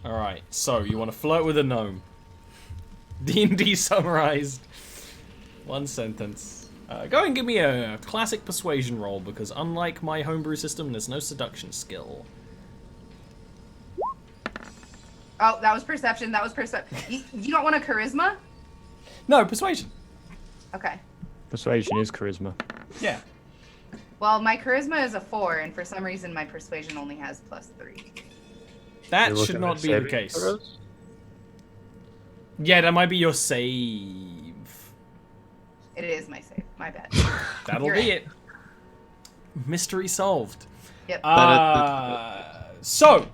Alright, so you want to flirt with a gnome. D&D summarized. One sentence. Go and give me a classic persuasion roll, because unlike my homebrew system, there's no seduction skill. Oh, that was perception. That was perception. You don't want a charisma? No, persuasion. Okay. Persuasion is charisma. Yeah. Well, my charisma is a 4, and for some reason my persuasion only has +3. That You're should looking not at be the saving case. throws? Yeah, that might be your save. It is my save. My bad. That'll You're be right. it. Mystery solved. Yep. So,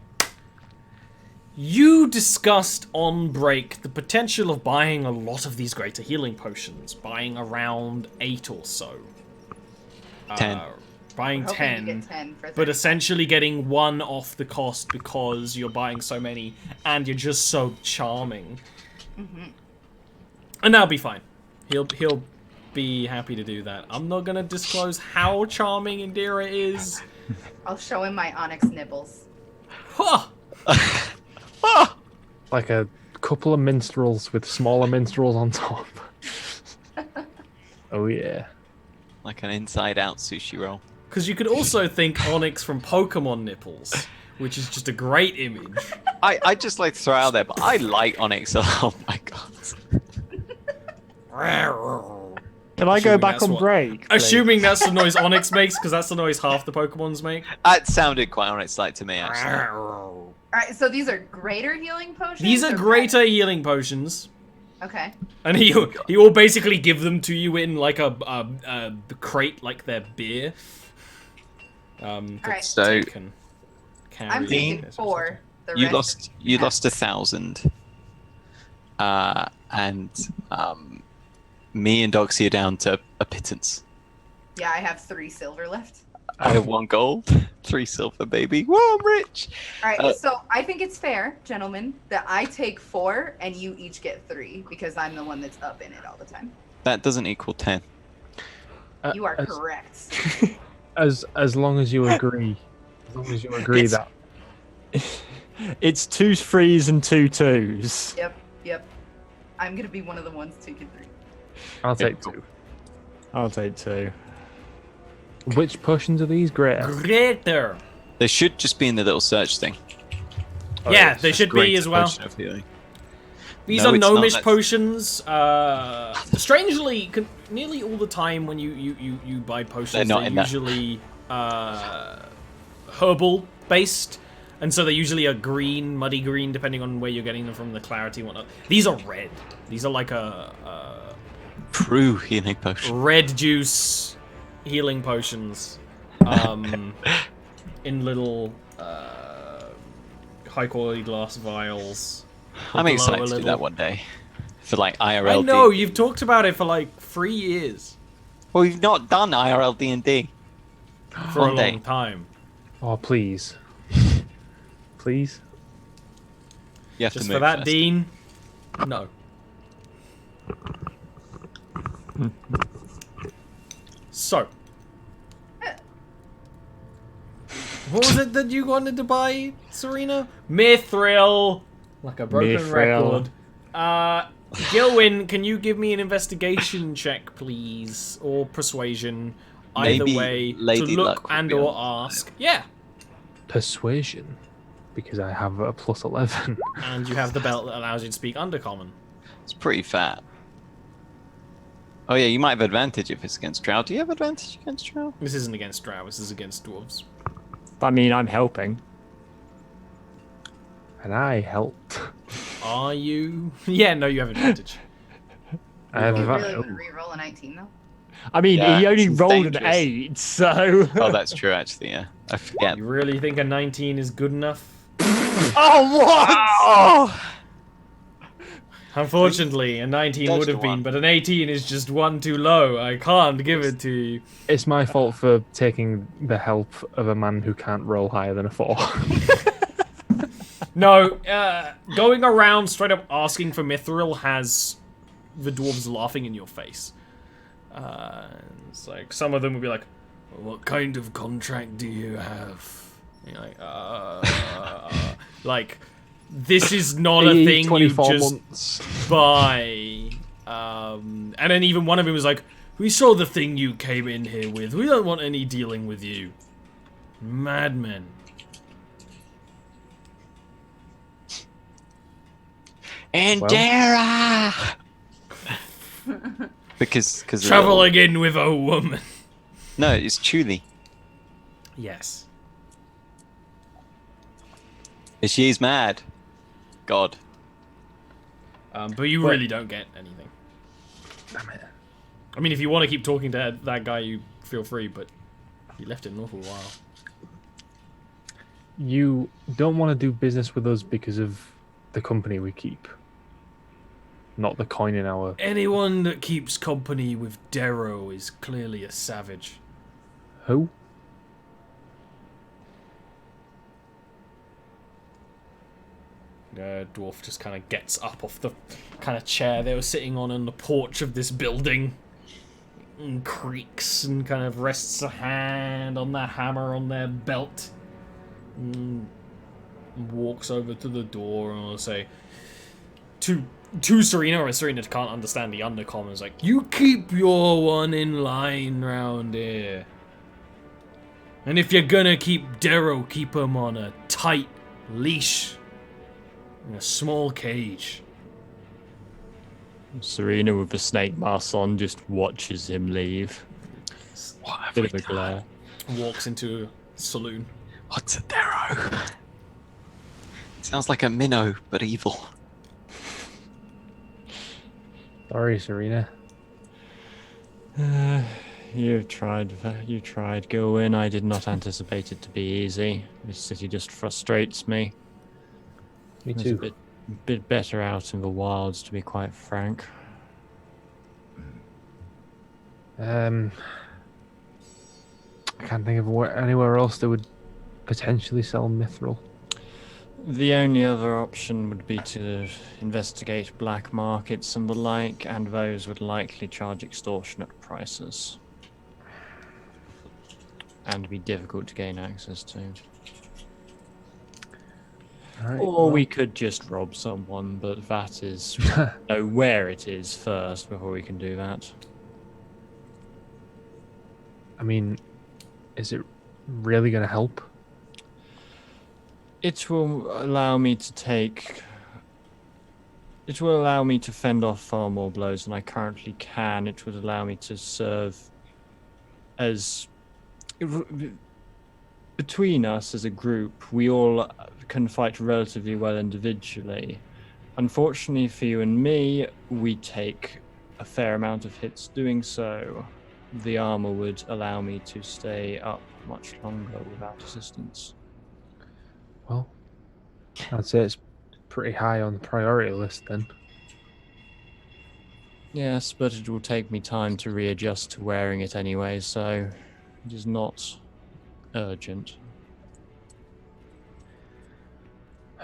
you discussed on break the potential of buying a lot of these greater healing potions, buying around 8 or so. 10. Buying We're hoping to 10, get 10 for but 30. essentially getting 1 off the cost because you're buying so many and you're just so charming. And that'll be fine. He'll be happy to do that. I'm not gonna disclose how charming Indira is. I'll show him my onyx nibbles. Huh! Like a couple of minstrels with smaller minstrels on top. Oh yeah. Like an inside-out sushi roll. Because you could also think Onyx from Pokemon nipples, which is just a great image. I just like to throw out there, but I like Onyx a lot. Oh my god. Can I go Assuming back that's on what- break? please? Assuming that's the noise Onyx makes, because that's the noise half the Pokemons make. That sounded quite Onyx-like to me, actually. Alright, so these are greater healing potions? These are or greater healing potions. Okay. And he will basically give them to you in like a crate, like their beer. Alright. So, You can carry I'm it. taking 4. The You rest lost 1,000. And me and Doxy are down to a pittance. Yeah, I have 3 silver left. I have 1 gold, 3 silver, baby. Whoa, I'm rich. Alright, so I think it's fair, gentlemen, that I take 4 and you each get 3 because I'm the one that's up in it all the time. That doesn't equal 10. You are as- correct. As long as you agree. As long as you agree It's- that. It's 2 3s and 2 2s. Yep. I'm gonna be one of the ones taking 3. I'll take 2. I'll take 2. Which potions are these? Greater. Greater. They should just be in the little search thing. Yeah, they should be Great as well. potion of healing. These No, are it's not, gnomish that's- potions. Strangely, nearly all the time when you buy potions, They're not they're in that. usually herbal based, and so they usually are green, muddy green, depending on where you're getting them from, the clarity and whatnot. These are red. These are like a True healing potion. red juice healing potions, in little high quality glass vials. I'm Glow excited a to do little. that one day. For like IRL. I know, you've talked about it for like 3 years. Well, we've not done IRL D&D. For One a day. long time. Oh, please. Please? You have Just to for move that, first. Dean? No. So. What was it that you wanted to buy, Serena? Mithril! Like a broken Mithril. record. Gilwyn, can you give me an investigation check, please? Or persuasion. Either Maybe way, to Lady look Luck would and be or on ask. Yeah. Persuasion. Because I have a plus 11. And you have the belt that allows you to speak Undercommon. It's pretty fat. Oh yeah, you might have advantage if it's against Drow. Do you have advantage against Drow? This isn't against drow, this is against dwarves. I mean, I'm helping. And I helped. Are you? Yeah, no, you have advantage. I have You advantage. really would re-roll a 19 though? I mean, Yeah, he only it's rolled an dangerous. 8, so... Oh, that's true actually, yeah. I forget. You really think a 19 is good enough? Oh, what? Oh! Unfortunately, a 19 would Dodged have been, one. but an 18 is just one too low. I can't give it to you. It's my fault for taking the help of a man who can't roll higher than a 4. No, going around straight up asking for mithril has the dwarves laughing in your face. It's like, some of them would be like, what kind of contract do you have? And you're like, like, this is not a Be thing you 24 just months. buy. And then even one of them was like, we saw the thing you came in here with. We don't want any dealing with you. Madmen. Indira! because Travel again with a woman. No, it's Chuli. Yes. She's mad. God. But you really don't get anything. Damn it. I mean, if you want to keep talking to that guy, you feel free, but you left it an awful while. You don't want to do business with us because of the company we keep. Not the coin in our... Anyone that keeps company with Darrow is clearly a savage. Who? Dwarf just kind of gets up off the kind of chair they were sitting on the porch of this building. And creaks and kind of rests a hand on the hammer on their belt. And walks over to the door and will say to Serena, or Serena can't understand the undercommons, like, you keep your one in line round here. And if you're gonna keep Darrow, keep him on a tight leash. In a small cage. Serena with the snake mask on just watches him leave. What have Bit we of a done? glare. Walks into a saloon. What's a Darrow? Sounds like a minnow, but evil. Sorry, Serena. You tried, Gilwyn. I did not anticipate it to be easy. This city just frustrates me. Me It's too. a bit better out in the wilds, to be quite frank. I can't think of anywhere else that would potentially sell mithril. The only other option would be to investigate black markets and the like, and those would likely charge extortionate prices. And be difficult to gain access to. Alright, Or we could just rob someone, but that is... know where it is first before we can do that. I mean, is it really going to help? It will allow me to take... It will allow me to fend off far more blows than I currently can. It would allow me to serve as... Between us as a group, we all can fight relatively well individually. Unfortunately for you and me, we take a fair amount of hits doing so. The armor would allow me to stay up much longer without assistance. Well, I'd say it's pretty high on the priority list then. Yes, but it will take me time to readjust to wearing it anyway, so it is not urgent.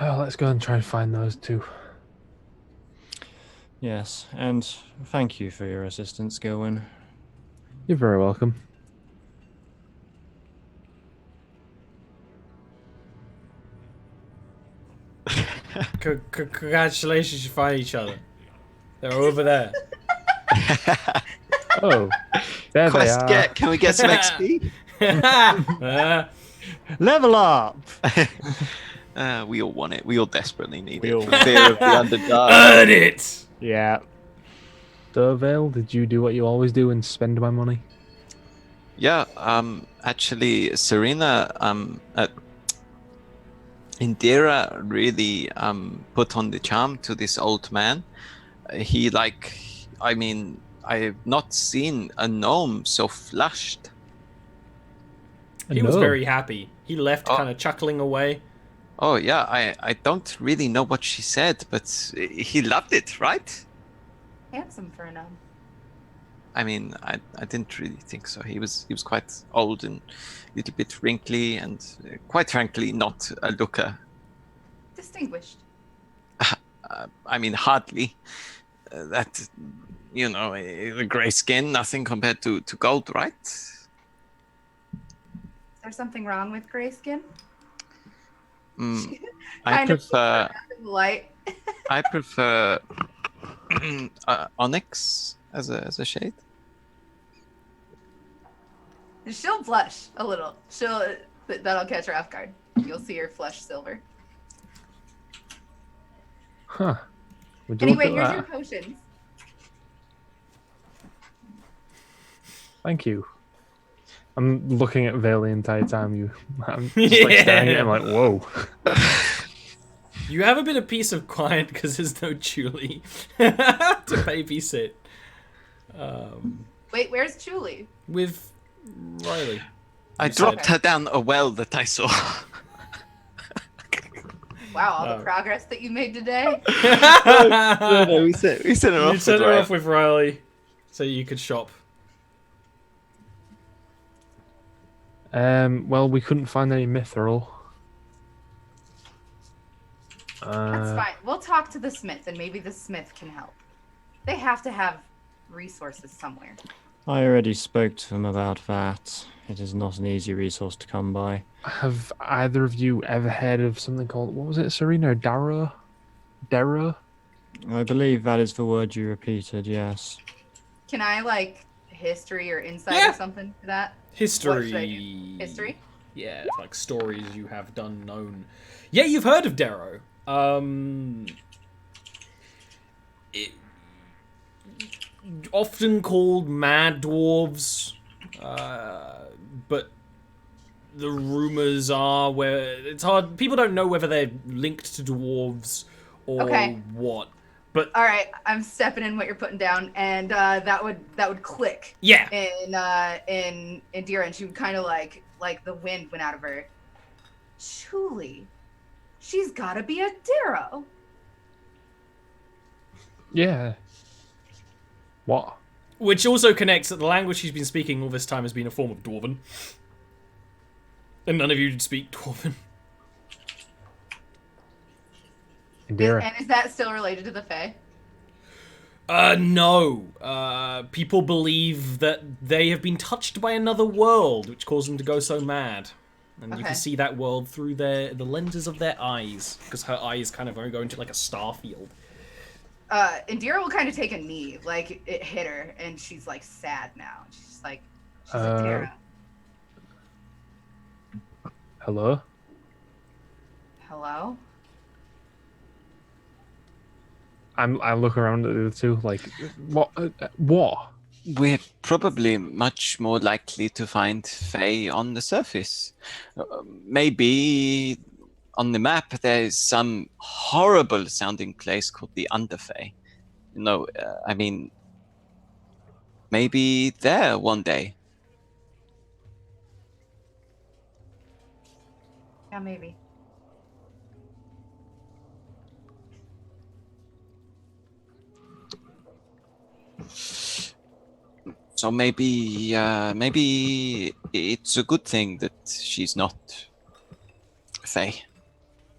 Oh, let's go and try and find those two. Yes, and thank you for your assistance, Gilwyn. You're very welcome. Congratulations, you find each other. They're over there. Oh, there they Quest are. get. Can we get some XP? Level up! We all want it. We all desperately need We it. all For want fear of the underdog. Earn it! Yeah. Durvale, did you do what you always do and spend my money? Yeah, actually, Serena, Indira really put on the charm to this old man. He I mean, I've not seen a gnome so flushed. He was No. very happy. He left Oh. kind of chuckling away. Oh yeah, I don't really know what she said, but he loved it, right? Handsome for a gnome. I mean, I didn't really think so. He was quite old and a little bit wrinkly, and quite frankly, not a looker. Distinguished. I mean, hardly. That, you know, a gray skin, nothing compared to gold, right? Is there something wrong with gray skin? I Kind of prefer light. I prefer onyx as a shade. She'll blush a little. That'll catch her off guard. You'll see her flush silver. Huh. Would you Anyway, look here's at your that? potions. Thank you. I'm looking at Vale the entire time. I'm just like staring at him like, whoa. You have a bit of peace of quiet because there's no Julie to babysit. Wait, where's Julie? With Riley. I You dropped said. her down a well that I saw. Wow, all the progress that you made today. No, we sent her off. You sent with her Ryan. off with Riley so you could shop. Well, we couldn't find any mithril. That's fine. We'll talk to the smith, and maybe the smith can help. They have to have resources somewhere. I already spoke to him about that. It is not an easy resource to come by. Have either of you ever heard of something called, what was it, Serena? Dara? Dara? I believe that is the word you repeated, yes. Can I, like, history or insight Yeah. or something for that? History. What should I do? History? Yeah, like stories you have done known. Yeah, you've heard of Darrow. Often called mad dwarves, but the rumors are where it's hard. People don't know whether they're linked to dwarves or Okay. what. But All right, I'm stepping in what you're putting down, and that would click yeah, in Dira, and she would kind of like the wind went out of her. Julie, she's got to be a Darrow. Yeah. What? which also connects that the language she's been speaking all this time has been a form of Dwarven, and none of you speak Dwarven. Indira. And is that still related to the Fae? No. People believe that they have been touched by another world, which caused them to go so mad. And you Okay. can see that world through the lenses of their eyes, because her eyes kind of only go into like a star field. Indira will kind of take a knee, like it hit her, and she's like sad now. She's like, she's a Dara. Hello? Hello? I look around at the other two, like, what? What? We're probably much more likely to find Fae on the surface. Maybe on the map there's some horrible sounding place called the Underfae. No, I mean, maybe there one day. Yeah, maybe. So maybe it's a good thing that she's not Fae.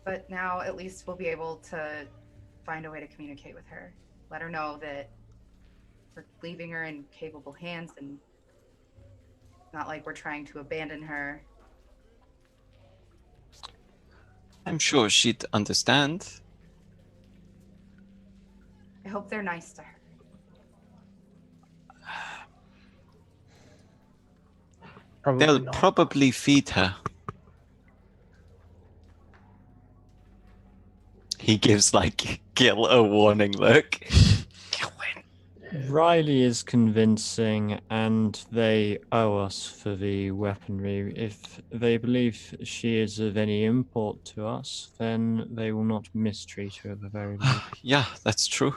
But now at least we'll be able to find a way to communicate with her. Let her know that we're leaving her in capable hands, and not like we're trying to abandon her. I'm sure she'd understand. I hope they're nice to her. Probably They'll not. probably feed her. He gives like Gil a warning look. Riley is convincing, and they owe us for the weaponry. If they believe she is of any import to us, then they will not mistreat her at the very least. Yeah, that's true.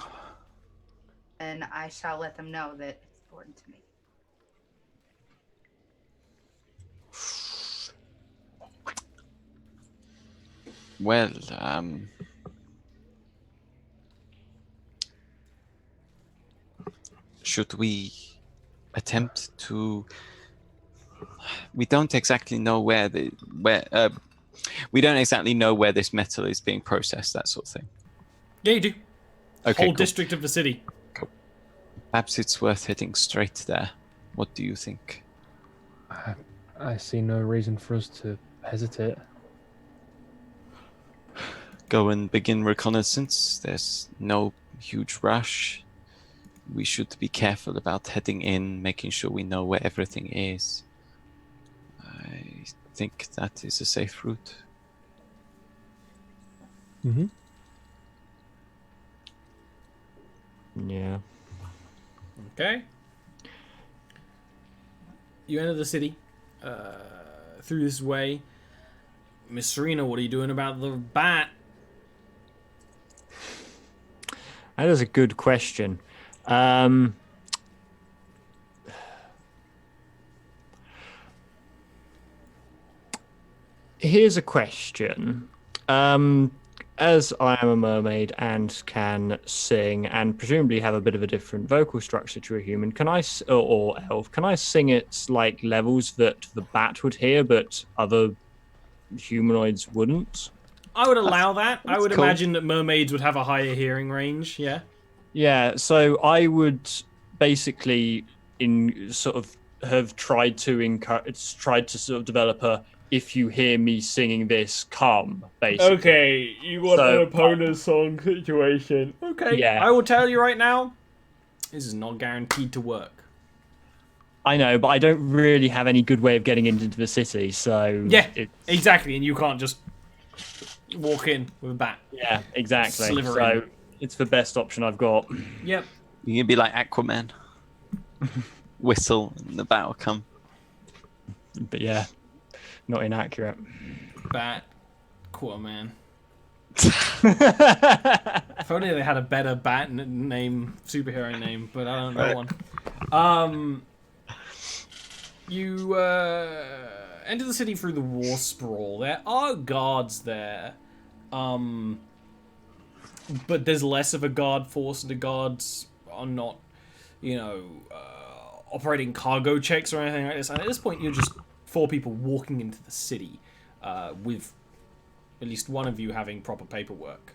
And I shall let them know that it's important to me. Well, should we attempt to? We don't exactly know where we don't exactly know where this metal is being processed. That sort of thing. Yeah, you do. Okay, Whole cool. district of the city. Perhaps it's worth heading straight there. What do you think? I see no reason for us to hesitate. go and begin reconnaissance. There's no huge rush. We should be careful about heading in, making sure we know where everything is. I think that is a safe route. Mm-hmm. Yeah. Okay. You enter the city through this way. Miss Serena, what are you doing about the bat? That is a good question. Here's a question. As I am a mermaid and can sing and presumably have a bit of a different vocal structure to a human, can I, or elf, can I sing at like levels that the bat would hear but other humanoids wouldn't? I would allow that. I would cool. imagine that mermaids would have a higher hearing range, yeah? Yeah, so I would basically have tried to sort of develop a if you hear me singing this, come, basically. Okay, you want So- an opponent's song situation. Okay, Yeah. I will tell you right now, this is not guaranteed to work. I know, but I don't really have any good way of getting into the city, so Yeah, it's, exactly, and you can't just walk in with a bat. yeah, exactly. Sliver So in. it's the best option I've got. Yep. You can be like Aquaman. Whistle and the bat will come. But yeah, not inaccurate. Bat. Quarterman. If only they had a better bat name, superhero name, but I don't know one. You enter the city through the war sprawl. There are guards there, but there's less of a guard force. The guards are not, operating cargo checks or anything like this. And at this point, you're just 4 people walking into the city, with at least one of you having proper paperwork.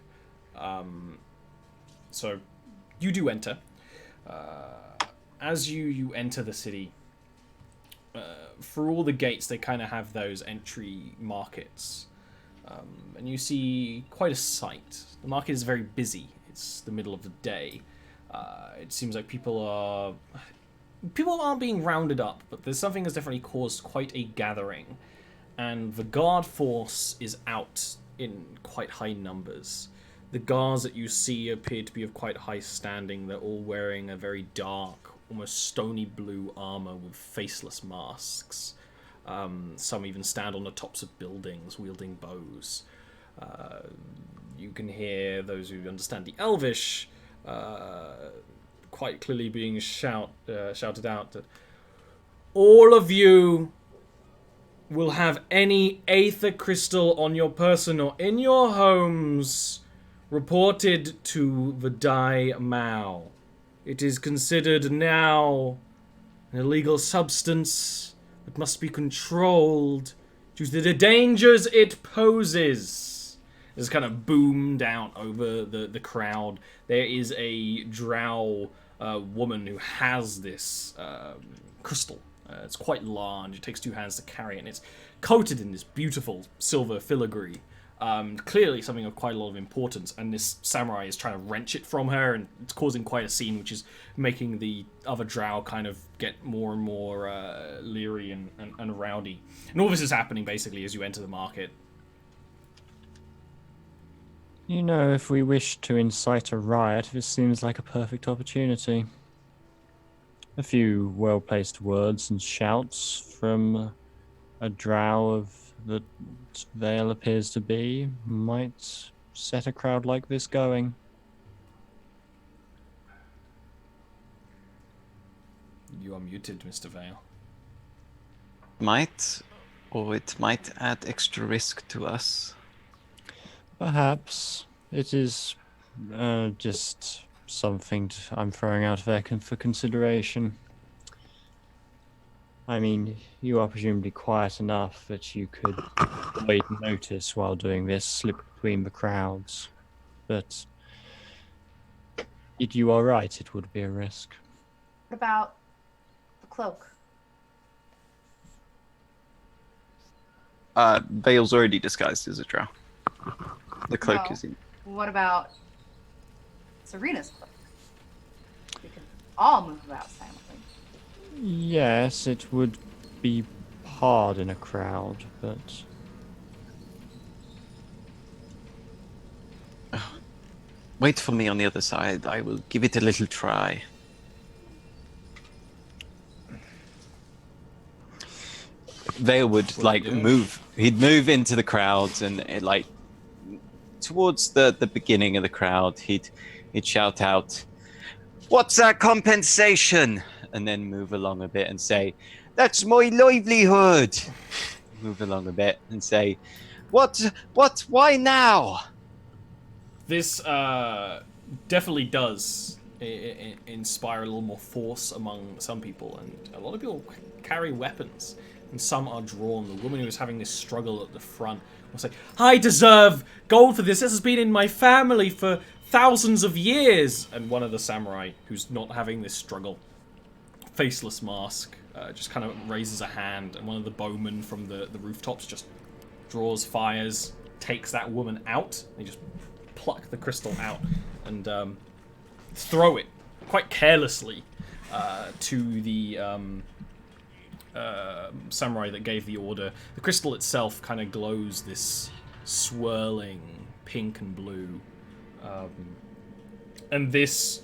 So you do enter. As you enter the city, for all the gates, they kind of have those entry markets. And you see quite a sight. The market is very busy. It's the middle of the day. It seems like people aren't being rounded up, but there's something that's definitely caused quite a gathering. And the guard force is out in quite high numbers. The guards that you see appear to be of quite high standing. They're all wearing a very dark, almost stony blue armor with faceless masks. Some even stand on the tops of buildings wielding bows. You can hear those who understand the Elvish quite clearly being shouted out that all of you will have any aether crystal on your person or in your homes reported to the Dai Mao. It is considered now an illegal substance that must be controlled due to the dangers it poses. It's kind of boomed out over the crowd. There is a drow woman who has this crystal. It's quite large. It takes 2 hands to carry it, and it's coated in this beautiful silver filigree. Clearly something of quite a lot of importance, and this samurai is trying to wrench it from her, and it's causing quite a scene, which is making the other drow kind of get more and more leery and rowdy. And all this is happening basically as you enter the market. You know, if we wish to incite a riot, this seems like a perfect opportunity. A few well-placed words and shouts from a drow of that Vale appears to be might set a crowd like this going. You are muted, Mr. Vale. Might, or it might add extra risk to us. Perhaps it is just something I'm throwing out there for consideration. I mean, you are presumably quiet enough that you could avoid notice while doing this, slip between the crowds. But you are right, it would be a risk. What about the cloak? Vale's already disguised as a drow. The cloak No. is in. What about Serena's cloak? We could all move about silently. Yes, it would be hard in a crowd, but Wait for me on the other side. I will give it a little try. Vale would like you doing? move. He'd move into the crowds and like towards the beginning of the crowd. He'd shout out, "What's that compensation?" And then move along a bit and say, "That's my livelihood." Move along a bit and say, "What? Why now?" This definitely does inspire a little more force among some people, and a lot of people carry weapons, and some are drawn. The woman who is having this struggle at the front will say, "I deserve gold for this. This has been in my family for thousands of years." And one of the samurai who's not having this struggle, faceless mask, just kind of raises a hand, and one of the bowmen from the rooftops just draws, fires, takes that woman out. They just pluck the crystal out and throw it quite carelessly to the samurai that gave the order. The crystal itself kind of glows this swirling pink and blue, and this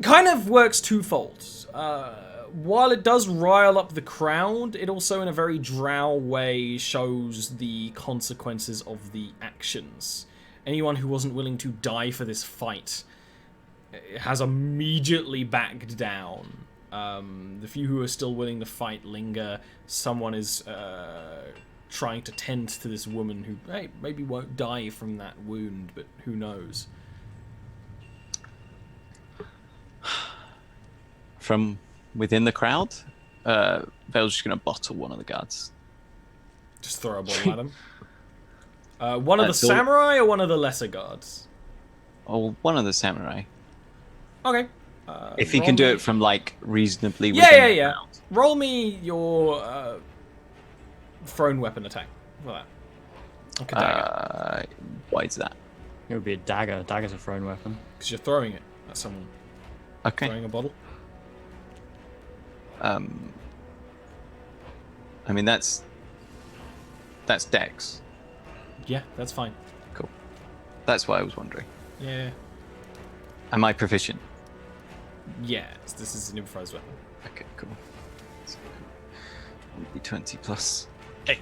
kind of works twofold. While it does rile up the crowd, it also in a very drow way shows the consequences of the actions. Anyone who wasn't willing to die for this fight has immediately backed down. The few who are still willing to fight linger. Someone is trying to tend to this woman who, hey, maybe won't die from that wound, but who knows. From within the crowd, Vale's just going to bottle one of the guards. Just throw a bottle at him. One of the So- samurai or one of the lesser guards? Or one of the samurai. Okay. If he roll can do me- it from like reasonably Yeah, within yeah, the yeah. crowd. Roll me your thrown weapon attack for that. Like a dagger. Why is that? it would be a dagger. Dagger's a thrown weapon. Because you're throwing it at someone. Okay. Throwing a bottle. I mean that's Dex. Yeah, that's fine. Cool. That's what I was wondering. Yeah. Am I proficient? Yeah, this is an improvised weapon. Okay, cool. So, 1d20 plus 8.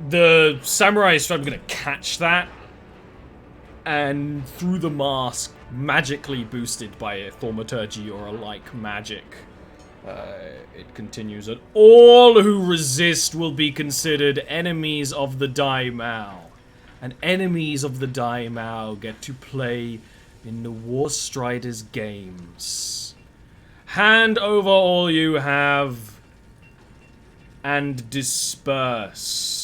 The samurai is going to catch that, and through the mask, magically boosted by a thaumaturgy or a like magic, it continues that all who resist will be considered enemies of the Daimao, and enemies of the Daimao get to play in the War Striders games. Hand over all you have and disperse.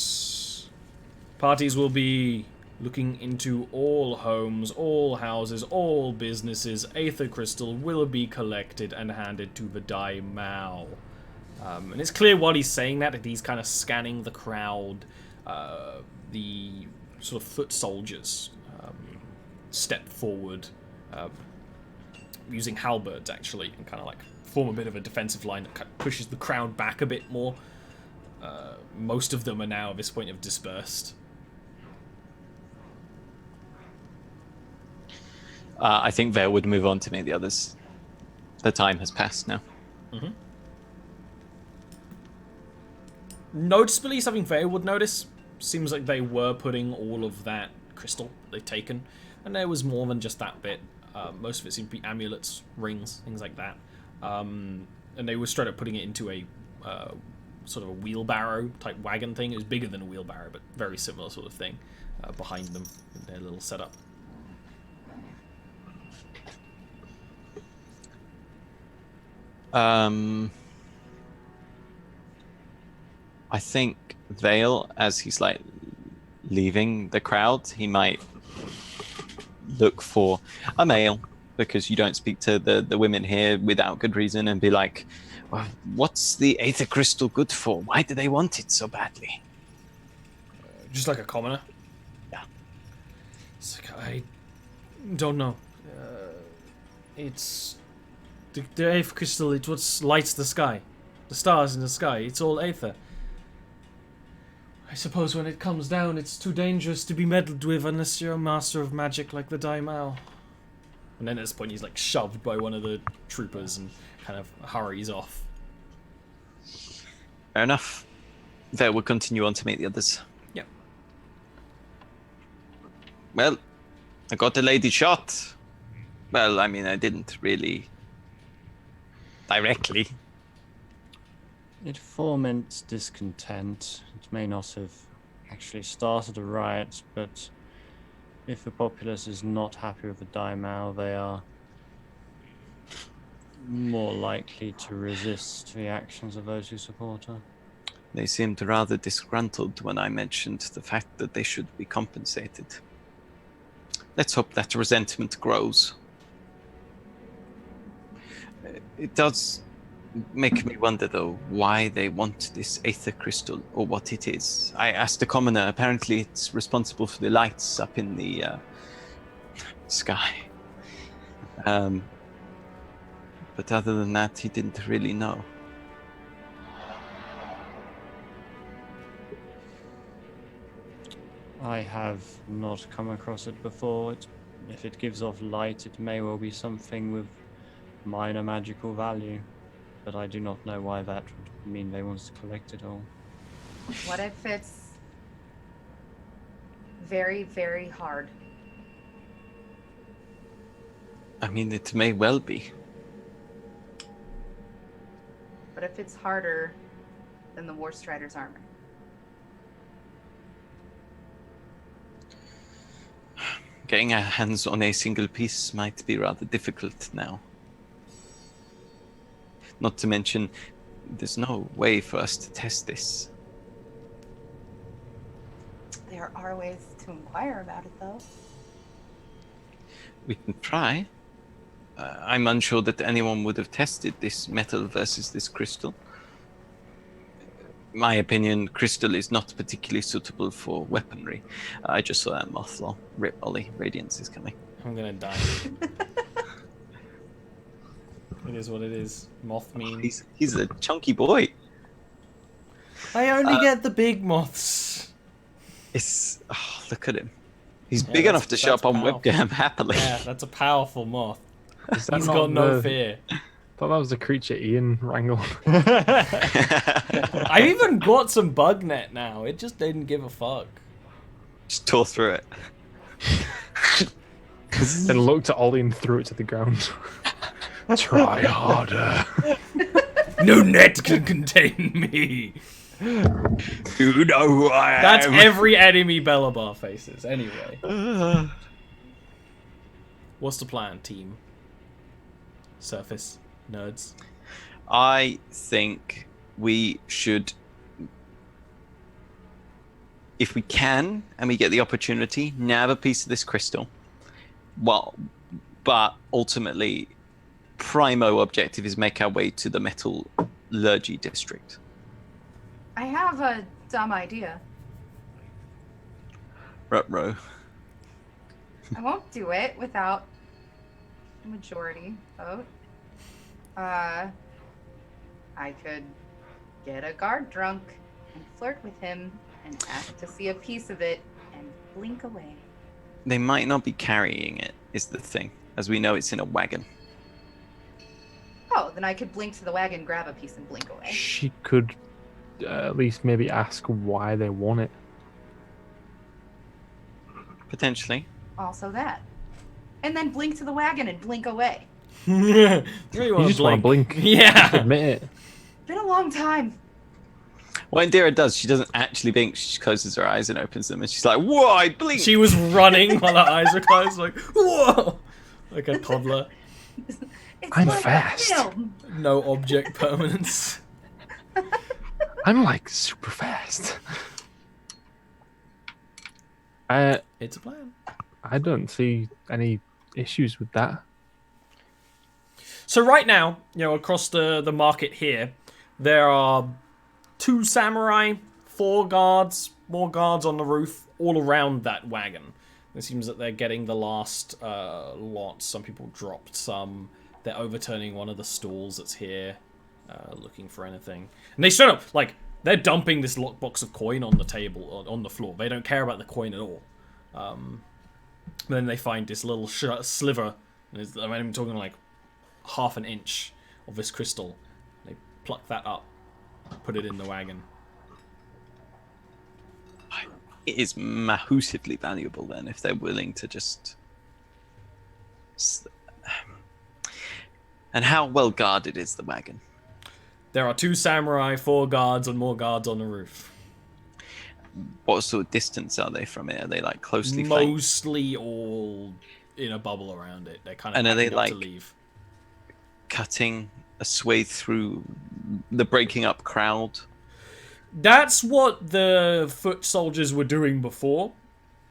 Parties will be looking into all homes, all houses, all businesses. Aether crystal will be collected and handed to the Daimao. And it's clear while he's saying that he's kind of scanning the crowd. The sort of foot soldiers step forward, using halberds actually, and kind of like form a bit of a defensive line that kind of pushes the crowd back a bit more. Most of them are now at this point have dispersed. I think Vale would move on to meet the others. The time has passed now. Noticeably, something Vale would notice, seems like they were putting all of that crystal they've taken, and there was more than just that bit. Most of it seemed to be amulets, rings, things like that. And they were straight up putting it into a sort of a wheelbarrow type wagon thing. It was bigger than a wheelbarrow, but very similar sort of thing behind them in their little setup. I think Vale, as he's like leaving the crowd, he might look for a male because you don't speak to the women here without good reason and be like, well, what's the aether crystal good for? Why do they want it so badly? Just like a commoner. Yeah. It's like, I don't know. It's the aether crystal. It's what lights the sky, the stars in the sky. It's all aether. I suppose when it comes down, it's too dangerous to be meddled with unless you're a master of magic like the Daimao. And then at this point, he's like shoved by one of the troopers and kind of hurries off. Fair enough. There, we'll continue on to meet the others. Yep. Well, I got the lady shot. Well, I mean, I didn't really directly. It foments discontent. It may not have actually started a riot, but if the populace is not happy with the Daimao, they are more likely to resist the actions of those who support her. They seemed rather disgruntled when I mentioned the fact that they should be compensated. Let's hope that resentment grows. It does make me wonder, though, why they want this aether crystal, or what it is. I asked the commoner. Apparently it's responsible for the lights up in the sky. But other than that, he didn't really know. I have not come across it before. If it gives off light, it may well be something with minor magical value, but I do not know why that would mean they want to collect it all. What if it's very, very hard? I mean, it may well be. What if it's harder than the War Strider's armor? Getting our hands on a single piece might be rather difficult now. Not to mention, there's no way for us to test this. There are ways to inquire about it, though. We can try. I'm unsure that anyone would have tested this metal versus this crystal. My opinion, crystal is not particularly suitable for weaponry. I just saw that moth lol. Rip Ollie, Radiance is coming. I'm gonna die. It is what it is. Moth means. He's a chunky boy. I only get the big moths. Look at him. He's Yeah, big enough to show up on powerful. webcam happily. Yeah, that's a powerful moth. Is that He's not got no the- fear. I thought that was the creature Ian wrangled. I've even got some bug net now. It just didn't give a fuck. Just tore through it. Then looked at Ollie and threw it to the ground. Try harder. No net can contain me. You know who I am. That's every enemy Bellabar faces. Anyway, what's the plan, team? Surface nerds. I think we should, if we can, and we get the opportunity, nab a piece of this crystal. Well, but ultimately, primo objective is make our way to the metallurgy district. I have a dumb idea. Ruh-roh. I won't do it without a majority vote. I could get a guard drunk and flirt with him and ask to see a piece of it and blink away. They might not be carrying it, is the thing. As we know, it's in a wagon. Oh, then I could blink to the wagon, grab a piece, and blink away. She could at least maybe ask why they want it. Potentially. Also that. And then blink to the wagon and blink away. Really You just want to blink. Yeah. Admit it. Been a long time. What Indira does, she doesn't actually blink. She closes her eyes and opens them, and she's like, "Whoa, I blinked!" She was running while her eyes were closed, like, whoa! Like a toddler. It's I'm like a fast. film. No object permanence. I'm like super fast. It's a plan. I don't see any issues with that. So right now, across the market here, there are 2 samurai, 4 guards, more guards on the roof, all around that wagon. It seems that they're getting the last lot. Some people dropped some. They're overturning one of the stalls that's here, looking for anything. And they straight up, they're dumping this lockbox of coin on the table, on the floor. They don't care about the coin at all. Then they find this little sliver. I'm talking like half an inch of this crystal. They pluck that up, put it in the wagon. It is massively valuable then if they're willing to just. And how well guarded is the wagon? There are 2 samurai, 4 guards, and more guards on the roof. What sort of distance are they from it? Are they like closely flanked? Mostly all in a bubble around it. They're kind of And are they up like to leave. cutting a swathe through the breaking up crowd? That's what the foot soldiers were doing before.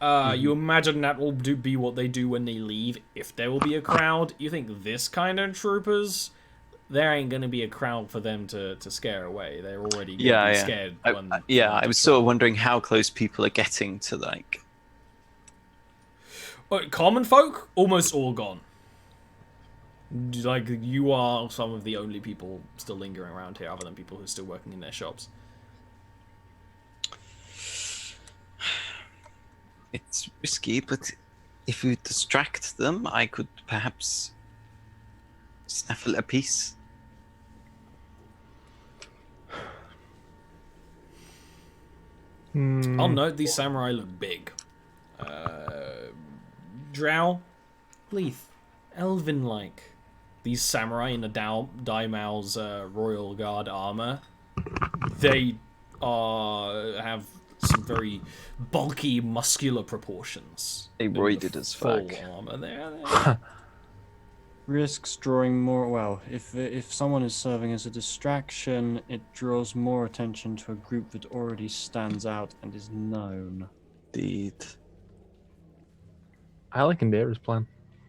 You imagine that will be what they do when they leave, if there will be a crowd. You think this kind of troopers, there ain't going to be a crowd for them to scare away. They're already going to be scared. I was sort of wondering how close people are getting to like... Common folk, almost all gone. Like, you are some of the only people still lingering around here, other than people who are still working in their shops. It's risky, but if you distract them, I could perhaps snaffle a piece. I'll note these samurai look big. Drow, Leith, elven-like. These samurai in the Daimao's royal guard armor, they have some very bulky, muscular proportions. They roided as fuck. Full armor there. Risks drawing more. Well, if someone is serving as a distraction, it draws more attention to a group that already stands out and is known. Indeed. I like Indira's plan.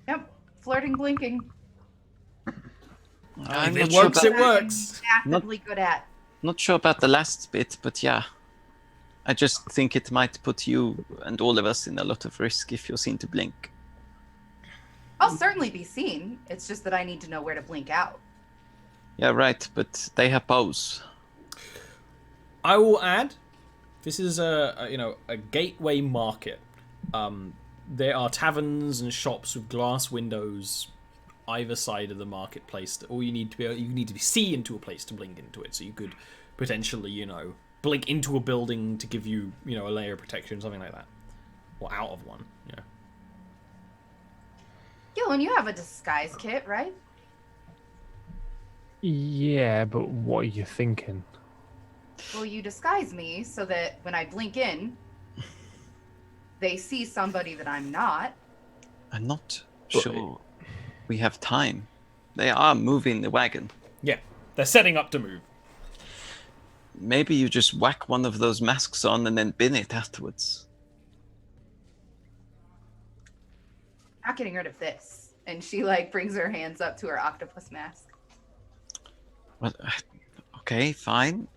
Yep, flirting, blinking. I'm If not it sure works, about, it works. Actively good at. not sure about the last bit, but yeah. I just think it might put you and all of us in a lot of risk if you're seen to blink. I'll certainly be seen. It's just that I need to know where to blink out. Yeah, right, but they have bows. I will add, this is a gateway market. There are taverns and shops with glass windows either side of the marketplace. All you need to see into a place to blink into it. So you could potentially, blink into a building to give you, a layer of protection, something like that, or out of one. Gillen, you have a disguise kit, right? Yeah, but what are you thinking? Well, you disguise me so that when I blink in, they see somebody that I'm not. I'm not sure we have time. They are moving the wagon. Yeah, they're setting up to move. Maybe you just whack one of those masks on and then bin it afterwards. Not getting rid of this. And she brings her hands up to her octopus mask. Well, okay, fine.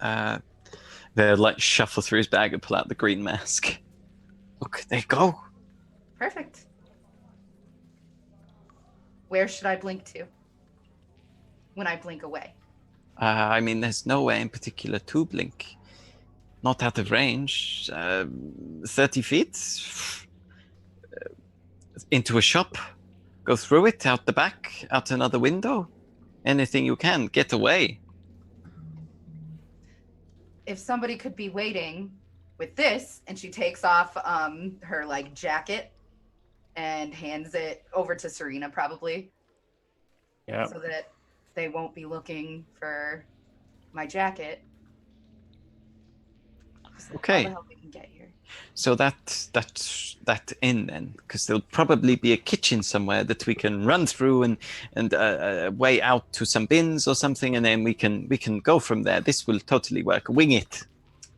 They shuffle through his bag and pull out the green mask. Look, there you go. Perfect. Where should I blink to when I blink away? There's nowhere in particular to blink. Not out of range. 30 feet. Into a shop. Go through it, out the back, out another window. Anything you can. Get away. If somebody could be waiting with this, and she takes off her jacket and hands it over to Serena, probably. Yeah. So that they won't be looking for my jacket. Okay. How the hell we can get here? So that's in then, because there'll probably be a kitchen somewhere that we can run through and way out to some bins or something, and then we can go from there. This will totally work. Wing it.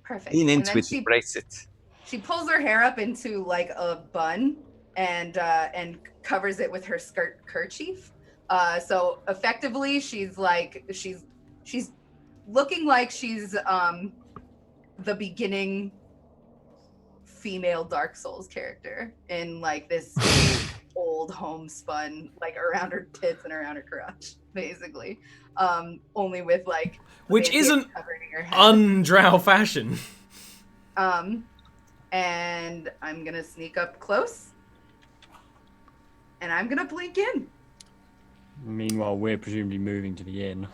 Perfect. Lean And into then it. Embrace it. She pulls her hair up into a bun and covers it with her skirt kerchief, So effectively, she's looking like she's the beginning female Dark Souls character in like this old homespun, like around her tits and around her crotch, basically. Only with like Which isn't covering her head. undrow fashion. And I'm gonna sneak up close, and I'm gonna blink in. Meanwhile, we're presumably moving to the inn.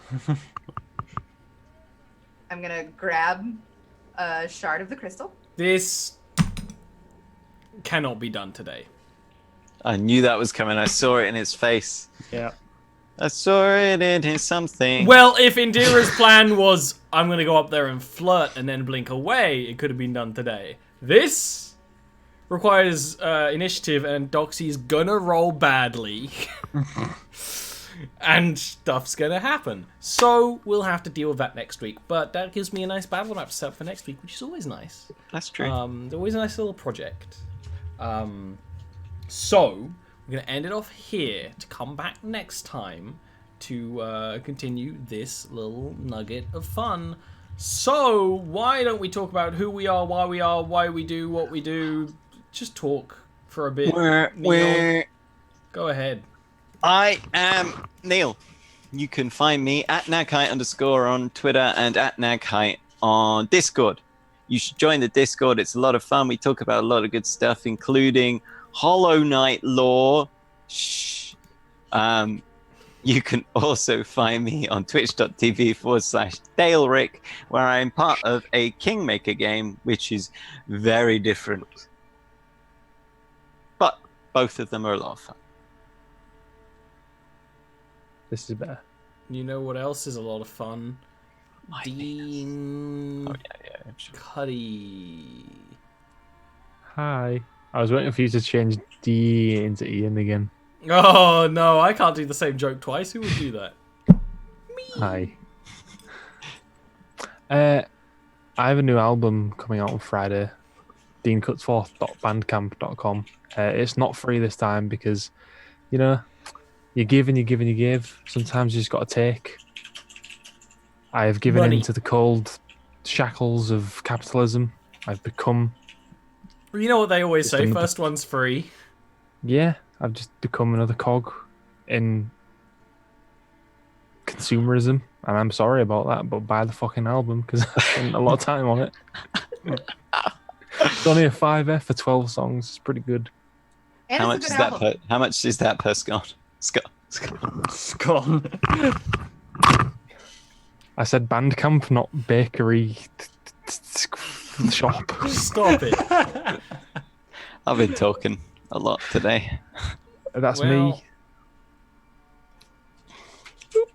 I'm gonna grab a shard of the crystal. This cannot be done today. I knew that was coming. I saw it in his face. Yeah. I saw it in his something. Well, if Indira's plan was, I'm going to go up there and flirt and then blink away, it could have been done today. This requires initiative, and Doxy's gonna roll badly. And stuff's gonna happen. So we'll have to deal with that next week. But that gives me a nice battle map to set up for next week, which is always nice. That's true. Always a nice little project. So we're gonna end it off here to come back next time to continue this little nugget of fun. So why don't we talk about who we are, why we do what we do? Just talk for a bit. Neil. Go ahead. I am Neil. You can find me at nagheight_ on Twitter and at nagheight on Discord. You should join the Discord. It's a lot of fun. We talk about a lot of good stuff, including Hollow Knight lore. Shh. You can also find me on twitch.tv/DaleRick, where I'm part of a Kingmaker game, which is very different. But both of them are a lot of fun. This is better. You know what else is a lot of fun? My Dean Oh, yeah, sure. Cuddy. Hi. I was waiting for you to change D into Ian again. Oh no, I can't do the same joke twice. Who would do that? Hi. I have a new album coming out on Friday. deancutsforth.bandcamp.com. It's not free this time because, you know, you give and you give and you give. Sometimes you just got to take. I have given Money. in to the cold shackles of capitalism. I've become... You know what they always Just say, another- first one's free. Yeah, I've just become another cog in consumerism. And I'm sorry about that, but buy the fucking album because I spent a lot of time on it. It's only a 5F for 12 songs. It's pretty good. And How it's much a is good that album. per? How much is that per Scott? Scott. Gone. I said Bandcamp, not bakery shop. Stop it. I've been talking a lot today. That's Well, me.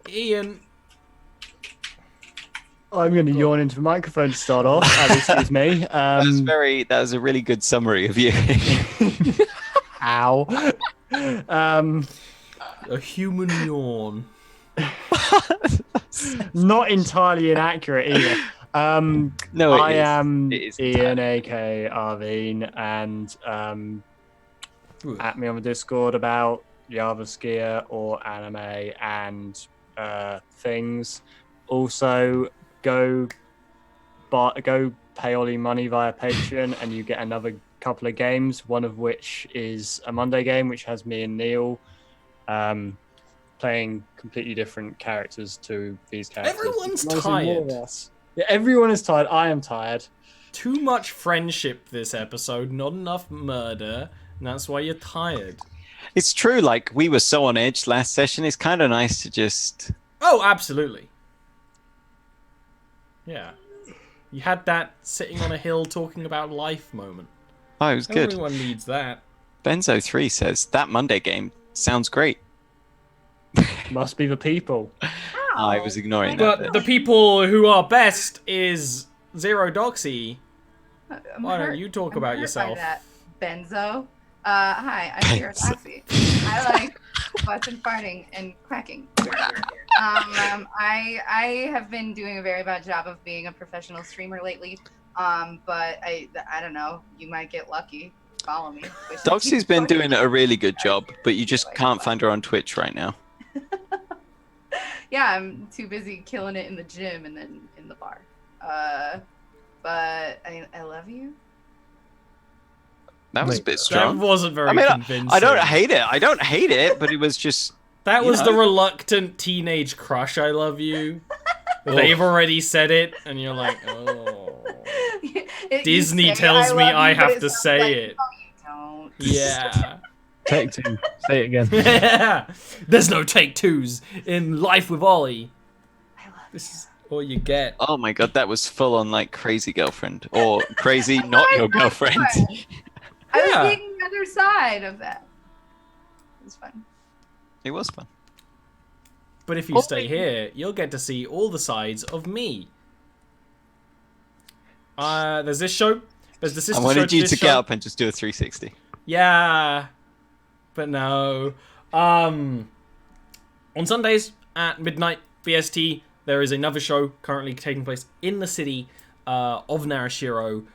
Ian. I'm going to yawn into the microphone to start off. Excuse me. That was a really good summary of you. Ow. A human yawn. Not entirely inaccurate either. No, it I is. am It is Ian, entirely. aka Arvine, and Ooh. at me on the Discord about Jarviskjir or anime and things. Also, go pay Ollie money via Patreon, and you get another couple of games. One of which is a Monday game, which has me and Neil playing completely different characters to these characters. Everyone's Mostly more tired. of us. Yeah, everyone is tired. I am tired. Too much friendship this episode, not enough murder, and that's why you're tired. It's true. Like we were so on edge last session. It's kind of nice to just. Oh, absolutely. Yeah. You had that sitting on a hill talking about life moment. Oh, it was good. Everyone needs that. Benzo3 says that Monday game sounds great. Must be the people. I was ignoring that. But the people who are best is Zero Doxy. I'm Why don't hurt- you talk I'm about hurt yourself? By that. Benzo. Hi, I'm Sarah Benzo. Tassi. I like butts and farting and quacking. I have been doing a very bad job of being a professional streamer lately. But I don't know. You might get lucky. Follow me. Doxy's been doing a really good job, but you just can't find her on Twitch right now. Yeah, I'm too busy killing it in the gym and then in the bar. But I love you. That was a Wait, bit That strong. wasn't very I mean, convincing. I don't hate it. I don't hate it, but it was just. That you was the know. reluctant teenage crush. I love you. They've already said it, and you're like, oh. Disney tells me I have to say it. No, you don't. Yeah. Take two. Say it again. There's no take twos in Life with Ollie. I love This is all you get. Oh my god, that was full on like crazy girlfriend or crazy not your girlfriend. I was Yeah. being the other side of that. It was fun. It was fun. But if you stay here, you'll get to see all the sides of me. There's this show. There's the sister I show wanted you this to show. get up and just do a 360. Yeah, but no. On Sundays at midnight BST, there is another show currently taking place in the city of Narashiro.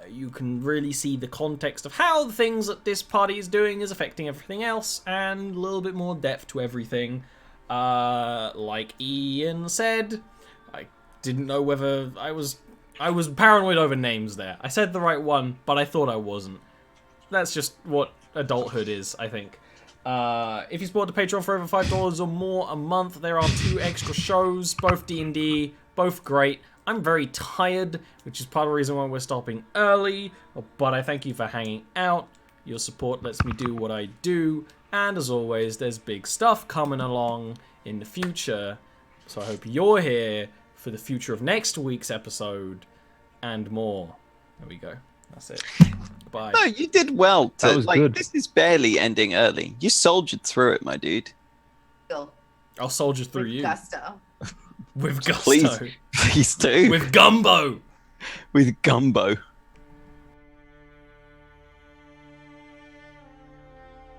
You can really see the context of how the things that this party is doing is affecting everything else, and a little bit more depth to everything. Like Ian said, I didn't know whether I was paranoid over names there. I said the right one, but I thought I wasn't. That's just what adulthood is, I think. If you support the Patreon for over $5 or more a month, there are 2 extra shows, both D&D, both great. I'm very tired, which is part of the reason why we're stopping early, but I thank you for hanging out. Your support lets me do what I do, and as always, there's big stuff coming along in the future, so I hope you're here for the future of next week's episode and more. There we go. That's it. Bye. No, you did well. That was good. This is barely ending early. You soldiered through it, my dude. Still, I'll soldier through with you. gusto. With gusto. Please do. With gumbo. With gumbo.